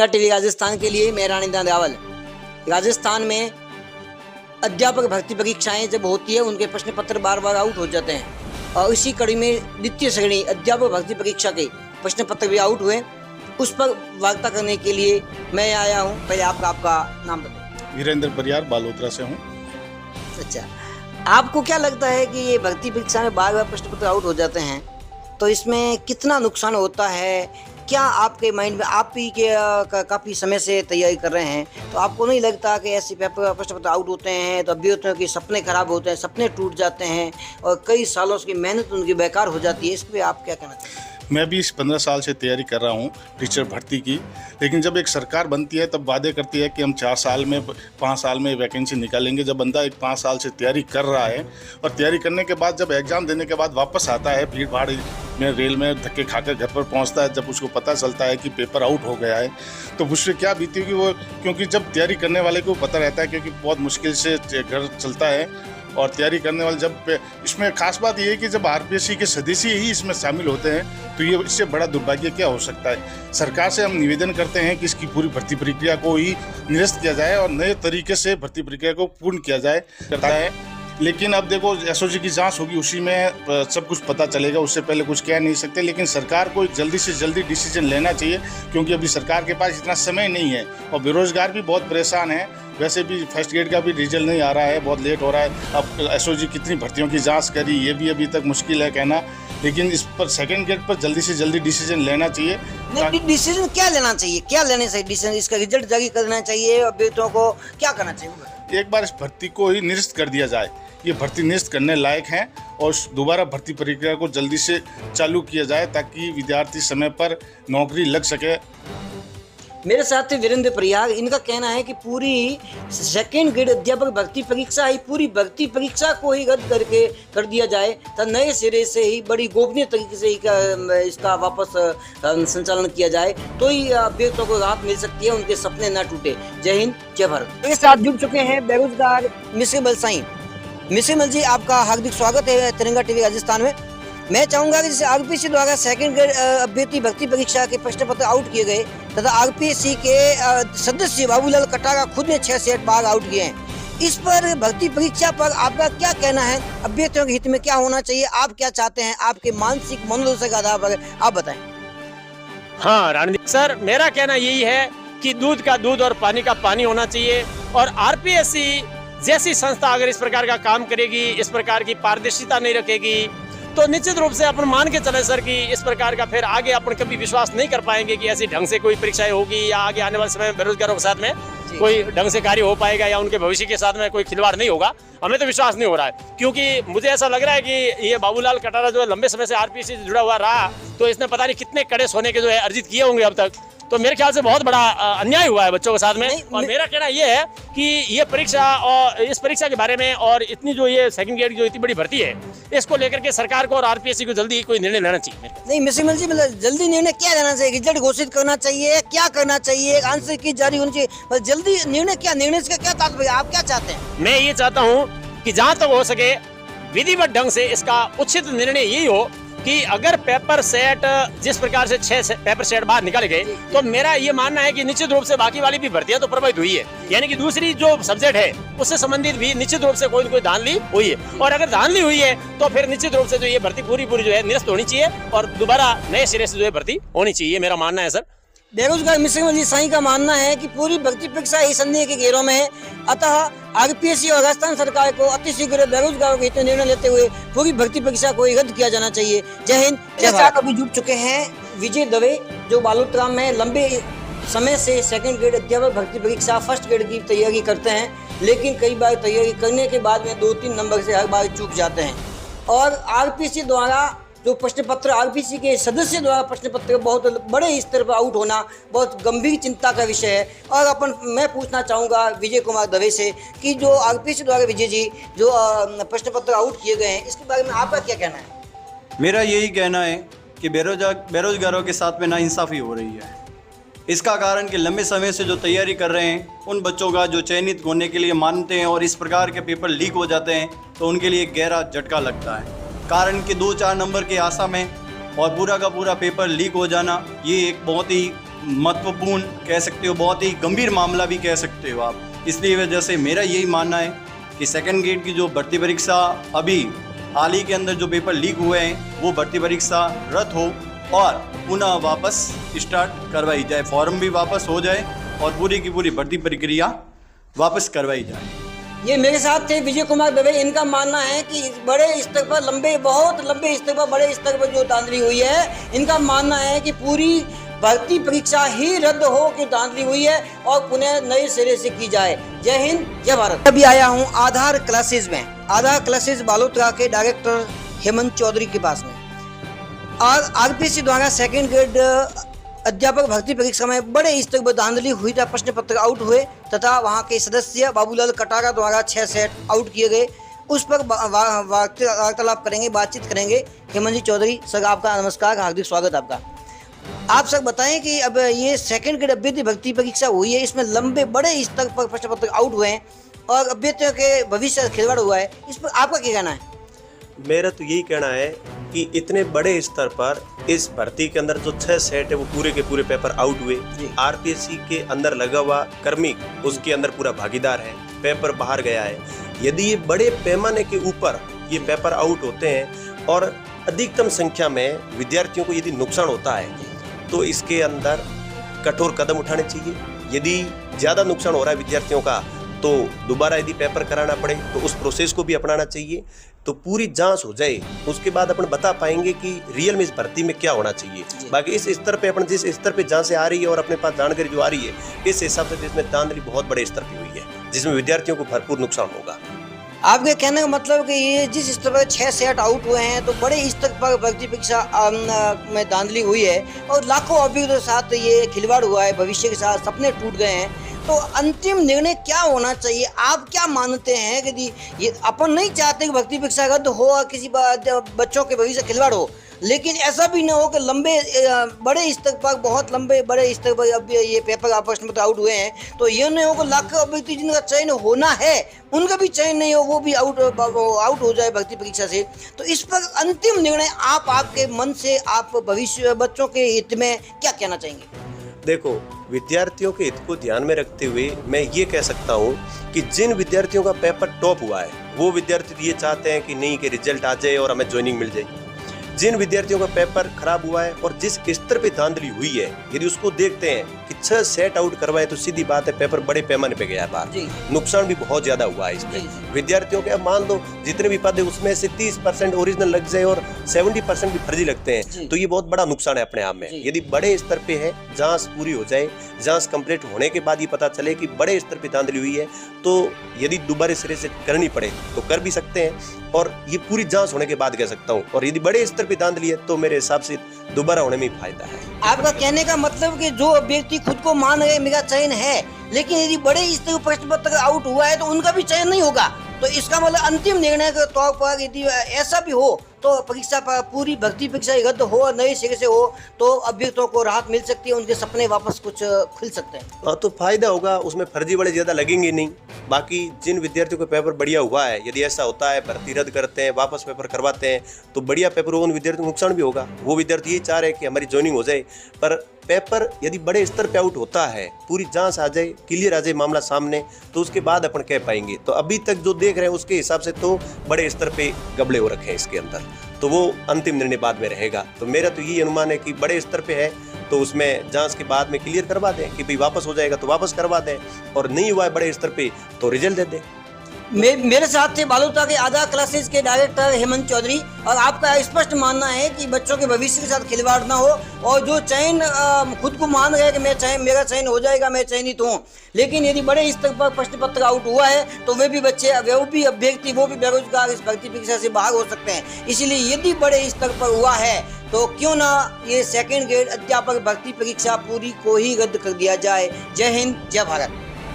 तिरंगा टीवी राजस्थान के लिए मैं रानीदान रावल। राजस्थान में अध्यापक भर्ती परीक्षाएं जब होती है उनके प्रश्न पत्र बार बार आउट हो जाते हैं और इसी कड़ी में द्वितीय श्रेणी अध्यापक भर्ती परीक्षा के प्रश्न पत्र भी आउट हुए। उस पर वार्ता करने के लिए मैं आया हूं। पहले आपका नाम बताएं। वीरेंद्र परियार बालोतरा से हूं। अच्छा, आपको क्या लगता है कि ये भर्ती परीक्षा में बार बार प्रश्न पत्र आउट हो जाते हैं तो इसमें कितना नुकसान होता है? क्या आपके माइंड में, आप भी के काफ़ी समय से तैयारी कर रहे हैं, तो आपको नहीं लगता कि ऐसे पेपर प्रश्न पत्र आउट होते हैं तो अभ्यर्थियों के सपने खराब होते हैं, सपने टूट जाते हैं और कई सालों की मेहनत उनकी बेकार हो जाती है? इस पर आप क्या कहना चाहते हैं? मैं भी इस 15 साल से तैयारी कर रहा हूं टीचर भर्ती की, लेकिन जब एक सरकार बनती है तब वादे करती है कि हम 4 साल में 5 साल में वैकेंसी निकालेंगे। जब बंदा एक 5 साल से तैयारी कर रहा है और तैयारी करने के बाद जब एग्ज़ाम देने के बाद वापस आता है, भीड़ भाड़ में रेल में धक्के खाकर घर पर पहुंचता है, जब उसको पता चलता है कि पेपर आउट हो गया है तो उससे क्या बीती होगी वो, क्योंकि जब तैयारी करने वाले को पता रहता है, क्योंकि बहुत मुश्किल से घर चलता है और तैयारी करने वाले जब इसमें खास बात यह है कि जब आरपीएससी के सदस्य ही इसमें शामिल होते हैं तो ये इससे बड़ा दुर्भाग्य क्या हो सकता है। सरकार से हम निवेदन करते हैं कि इसकी पूरी भर्ती प्रक्रिया को ही निरस्त किया जाए और नए तरीके से भर्ती प्रक्रिया को पूर्ण किया जाए करता है। लेकिन अब देखो एसओजी की जांच होगी, उसी में सब कुछ पता चलेगा, उससे पहले कुछ कह नहीं सकते। लेकिन सरकार को जल्दी से जल्दी डिसीजन लेना चाहिए क्योंकि अभी सरकार के पास इतना समय नहीं है और बेरोजगार भी बहुत परेशान है। वैसे भी फर्स्ट ग्रेड का भी रिजल्ट नहीं आ रहा है, बहुत लेट हो रहा है। अब एसओजी कितनी भर्तियों की जांच करी ये भी अभी तक मुश्किल है कहना, लेकिन इस पर सेकंड ग्रेड पर जल्दी से जल्दी डिसीजन लेना चाहिए। डिसीजन क्या लेना चाहिए, क्या लेने चाहिए डिसीजन? इसका रिजल्ट जारी करना चाहिए, अभ्यर्थियों को क्या करना चाहिए? एक बार इस भर्ती को ही निरस्त कर दिया जाए, ये भर्ती निरस्त करने लायक हैं और दोबारा भर्ती प्रक्रिया को जल्दी से चालू किया जाए ताकि विद्यार्थी समय पर नौकरी लग सके। मेरे साथ वीरेंद्र परियार, इनका कहना है कि पूरी सेकेंड ग्रेड अध्यापक भर्ती परीक्षा ही, पूरी भर्ती परीक्षा को ही रद्द करके कर दिया जाए तो नए सिरे से ही बड़ी गोपनीय तरीके से ही इसका वापस संचालन किया जाए तो ही अभ्यर्थियों को राहत मिल सकती है, उनके सपने न टूटे। जय हिंद, जय भारत। मेरे साथ जुड़ चुके हैं बेरोजगार मिश्री मल साईं। मिश्री मल जी, आपका हार्दिक स्वागत है तिरंगा टीवी राजस्थान में। मैं चाहूंगा कि जैसे आरपीएससी द्वारा सेकंड ग्रेड अभ्यर्थी भर्ती परीक्षा के प्रश्न पत्र आउट किए गए तथा आरपीएससी के सदस्य बाबूलाल कटारा खुद ने 6 सेट बार आउट किए हैं, इस पर भर्ती परीक्षा पर आपका क्या कहना है? अभ्यर्थियों के हित में क्या होना चाहिए? आप क्या चाहते हैं? आपके मानसिक मनोदशा के आधार पर आप बताएं। हाँ रणदीप सर, मेरा कहना यही है कि दूध का दूध और पानी का पानी होना चाहिए और आरपीएससी जैसी संस्था अगर इस प्रकार का काम करेगी, इस प्रकार की पारदर्शिता नहीं रखेगी तो निश्चित रूप से अपन मान के चले सर कि इस प्रकार का फिर आगे अपन कभी विश्वास नहीं कर पाएंगे कि ऐसी ढंग से कोई परीक्षाएं होगी या आगे आने वाले समय में बेरोजगारों के साथ में कोई ढंग से कार्य हो पाएगा या उनके भविष्य के साथ में कोई खिलवाड़ नहीं होगा। हमें तो विश्वास नहीं हो रहा है क्योंकि मुझे ऐसा लग रहा है कि ये बाबूलाल कटारा जो है लंबे समय से आरपीएससी से जुड़ा हुआ रहा तो इसने पता नहीं कितने कड़े सोने के जो है अर्जित किए होंगे अब तक। तो मेरे ख्याल से बहुत बड़ा अन्याय हुआ है बच्चों के साथ में। और मेरा कहना ये है कि ये परीक्षा और इस परीक्षा के बारे में और इतनी जो ये सेकंड ग्रेड जो इतनी बड़ी भर्ती है इसको लेकर के सरकार को और आरपीएससी को जल्दी कोई निर्णय लेना चाहिए। नहीं मिश्री मल जी, मतलब जल्दी निर्णय क्या लेना चाहिए? रिजल्ट घोषित करना चाहिए, क्या करना चाहिए? आंसर की जारी होनी चाहिए, जल्दी निर्णय क्या? निर्णय का क्या तात्पर्य? आप क्या चाहते हैं? मैं ये चाहता हूँ कि जहाँ तक हो सके विधिवत ढंग से इसका उचित निर्णय यही हो कि अगर पेपर सेट जिस प्रकार से 6 पेपर सेट बाहर निकाले गए तो मेरा ये मानना है कि निश्चित रूप से बाकी वाली भी भर्तियां तो प्रभावित हुई है, यानी कि दूसरी जो सब्जेक्ट है उससे संबंधित भी निश्चित रूप से कोई न कोई धांधली हुई है और अगर धांधली हुई है तो फिर निश्चित रूप से जो ये भर्ती पूरी जो है निरस्त होनी चाहिए और दोबारा नए सिरे से जो है भर्ती होनी चाहिए, मेरा मानना है सर। बेरोजगार मिश्री मल जी साईं का मानना है कि पूरी भर्ती परीक्षा ही संदेह के घेरों में है, अतः आरपीएससी और राजस्थान सरकार को अतिशीघ्र बेरोजगारों के हित में निर्णय लेते हुए पूरी भर्ती परीक्षा को रद्द किया जाना चाहिए। जय हिंद, जय भारत। अभी जुड़ चुके हैं विजय दवे जो बालोतरा में लंबे समय से सेकंड ग्रेड अध्यापक भर्ती परीक्षा फर्स्ट ग्रेड की तैयारी करते हैं, लेकिन कई बार तैयारी करने के बाद में 2-3 नंबर से हर बार चूक जाते हैं और आरपीएससी द्वारा जो प्रश्न पत्र, आरपीएससी के सदस्य द्वारा प्रश्न पत्र बहुत बड़े स्तर पर आउट होना बहुत गंभीर चिंता का विषय है। और मैं पूछना चाहूँगा विजय कुमार दवे से कि जो आरपीएससी द्वारा विजय जी जो प्रश्न पत्र आउट किए गए हैं इसके बारे में आपका क्या कहना है? मेरा यही कहना है कि बेरोजगारों के साथ में नाइंसाफ़ी हो रही है। इसका कारण कि लंबे समय से जो तैयारी कर रहे हैं उन बच्चों का जो चयनित होने के लिए मानते हैं और इस प्रकार के पेपर लीक हो जाते हैं तो उनके लिए गहरा झटका लगता है। कारण कि 2-4 नंबर की आशा में और पूरा का पूरा पेपर लीक हो जाना ये एक बहुत ही महत्वपूर्ण कह सकते हो, बहुत ही गंभीर मामला भी कह सकते हो आप। इसलिए वजह से मेरा यही मानना है कि सेकंड ग्रेड की जो भर्ती परीक्षा अभी हाल ही के अंदर जो पेपर लीक हुए हैं वो भर्ती परीक्षा रद्द हो और पुनः वापस स्टार्ट करवाई जाए, फॉर्म भी वापस हो जाए और पूरी की पूरी भर्ती प्रक्रिया वापस करवाई जाए। ये मेरे साथ थे विजय कुमार दवे। इनका मानना है कि बड़े स्तर पर बहुत लंबे स्तर पर बड़े स्तर पर जो धांधली हुई है, इनका मानना है कि पूरी भर्ती परीक्षा ही रद्द हो के धांधली हुई है और पुनः नए सिरे से की जाए। जय हिंद, जय भारत। अभी आया हूँ आधार क्लासेज में। आधार क्लासेज बालोतरा के डायरेक्टर हेमंत चौधरी के पास में। आरपीएससी द्वारा सेकंड ग्रेड अध्यापक भर्ती परीक्षा में बड़े स्तर पर धांधली हुई था। प्रश्न पत्र आउट हुए तथा वहां के सदस्य बाबूलाल कटारा द्वारा 6 सेट आउट किए गए। उस पर वार्तालाप करेंगे, बातचीत करेंगे। हेमंत जी चौधरी सर, आपका नमस्कार, हार्दिक स्वागत आपका। आप सर बताएं कि अब ये सेकंड ग्रेड अभ्यर्थी भर्ती परीक्षा हुई है, इसमें लंबे बड़े स्तर पर प्रश्न पत्र आउट हुए हैं और अभ्यर्थियों के भविष्य खिलवाड़ हुआ है, इस पर आपका क्या कहना है? मेरा तो यही कहना है कि इतने बड़े स्तर पर इस भर्ती के अंदर जो 6 सेट है वो पूरे के पूरे पेपर आउट हुए। आरपीएससी के अंदर लगा हुआ कर्मी उसके अंदर पूरा भागीदार है, पेपर बाहर गया है। यदि ये बड़े पैमाने के ऊपर ये पेपर आउट होते हैं और अधिकतम संख्या में विद्यार्थियों को यदि नुकसान होता है तो इसके अंदर कठोर कदम उठाने चाहिए। यदि ज़्यादा नुकसान हो रहा है विद्यार्थियों का तो दोबारा यदि पेपर कराना पड़े तो उस प्रोसेस को भी अपनाना चाहिए, तो पूरी जांच हो जाए, उसके बाद अपन बता पाएंगे कि रियल में इस भर्ती में क्या होना चाहिए। बाकी इस स्तर पे अपन जिस स्तर पे जांच आ रही है और अपने पास जानकारी जो आ रही है, इस हिसाब से इसमें धांधली बहुत बड़े स्तर की हुई है जिसमें विद्यार्थियों को भरपूर नुकसान होगा। आपके कहने का मतलब कि ये जिस स्तर पर 6 सेट आउट हुए हैं तो बड़े स्तर पर भर्ती परीक्षा में धांधली हुई है और लाखों अभ्यर्थियों के साथ ये खिलवाड़ हुआ है, भविष्य के साथ सपने टूट गए हैं। तो अंतिम निर्णय क्या होना चाहिए? आप क्या मानते हैं कि ये अपन नहीं चाहते कि भर्ती परीक्षा रद्द हो और किसी बच्चों के भविष्य खिलवाड़ हो, लेकिन ऐसा भी ना हो कि बड़े स्तर पर बहुत लंबे बड़े स्तर पर अब ये पेपर प्रश्न पत्र आउट हुए हैं तो ये नहीं हो कि लाखों अभ्यर्थी जिनका चयन होना है उनका भी चयन नहीं हो, वो भी आउट हो जाए भर्ती परीक्षा से। तो इस पर अंतिम निर्णय आपके मन से आप भविष्य बच्चों के हित में क्या कहना चाहेंगे? देखो, विद्यार्थियों के हित को ध्यान में रखते हुए मैं ये कह सकता हूँ कि जिन विद्यार्थियों का पेपर टॉप हुआ है वो विद्यार्थी ये चाहते हैं कि नहीं कि रिजल्ट आ जाए और हमें ज्वाइनिंग मिल जाए। जिन विद्यार्थियों का पेपर खराब हुआ है और जिस स्तर पे धांधली हुई है, यदि उसको देखते हैं कि 6 सेट आउट करवाए तो सीधी बात है पेपर बड़े पैमाने पे गया बाहर, नुकसान भी बहुत ज्यादा हुआ है इसमें विद्यार्थियों के। अब मान लो जितने भी पद है उसमें से 30% ओरिजिनल लग जाए और 70% भी फर्जी लगते हैं तो ये बहुत बड़ा नुकसान है अपने आप में। यदि बड़े स्तर पे है, जांच पूरी हो जाए, जांच कंप्लीट होने के बाद ये पता चले कि बड़े स्तर पे धांधली हुई है तो यदि दोबारा सिरे से करनी पड़े तो कर भी सकते हैं और ये पूरी जांच होने के बाद कह सकता हूँ। और यदि बड़े स्तर पे धांधली है तो मेरे हिसाब से दोबारा होने में फायदा है। आपका कहने का मतलब कि जो व्यक्ति खुद को मान रहे मेरा चयन है, लेकिन यदि बड़े स्तर पर प्रश्न पत्र आउट हुआ है तो उनका भी चयन नहीं होगा, तो इसका मतलब अंतिम निर्णय के तौर पर यदि ऐसा भी हो तो परीक्षा पर पूरी भर्ती परीक्षा रद्द हो और नए सिरे से हो तो अभ्यर्थियों को राहत मिल सकती है, उनके सपने वापस कुछ खुल सकते हैं। हाँ, तो फायदा होगा, उसमें फर्जी वाले ज्यादा लगेंगे नहीं। बाकी जिन विद्यार्थियों का पेपर बढ़िया हुआ है, यदि ऐसा होता है भर्ती रद्द करते हैं, वापस पेपर करवाते हैं तो बढ़िया पेपर उन विद्यार्थियों को नुकसान भी होगा। वो विद्यार्थी ये चाह रहे हैं कि हमारी ज्वाइनिंग हो जाए, पर पेपर यदि बड़े स्तर पे आउट होता है, पूरी जांच आ जाए, क्लियर आ जाए मामला सामने, तो उसके बाद अपन कह पाएंगे। तो अभी तक जो देख रहे हैं उसके हिसाब से तो बड़े स्तर पे गबड़े हो रखे हैं इसके अंदर, तो वो अंतिम निर्णय बाद में रहेगा। तो मेरा तो यही अनुमान है कि बड़े स्तर पे है तो उसमें जांच के बाद में क्लियर करवा दें कि भाई वापस हो जाएगा तो वापस करवा दें, और नहीं हुआ है बड़े स्तर पे तो रिजल्ट दे दें। मेरे साथ थे बालोतरा के आधार क्लासेस के डायरेक्टर हेमंत चौधरी, और आपका स्पष्ट मानना है कि बच्चों के भविष्य के साथ खिलवाड़ ना हो और जो चयन खुद को मान रहे कि मेरा चयन हो जाएगा, मैं चयनित हूँ, लेकिन यदि बड़े स्तर पर प्रश्न पत्र आउट हुआ है तो वे भी बच्चे, वो भी अभ्यर्थी, वो भी बेरोजगार इस भर्ती परीक्षा से बाहर हो सकते हैं। इसीलिए यदि बड़े स्तर पर हुआ है तो क्यों ना ये सेकंड ग्रेड अध्यापक भर्ती परीक्षा पूरी को ही रद्द कर दिया जाए। जय हिंद, जय भारत।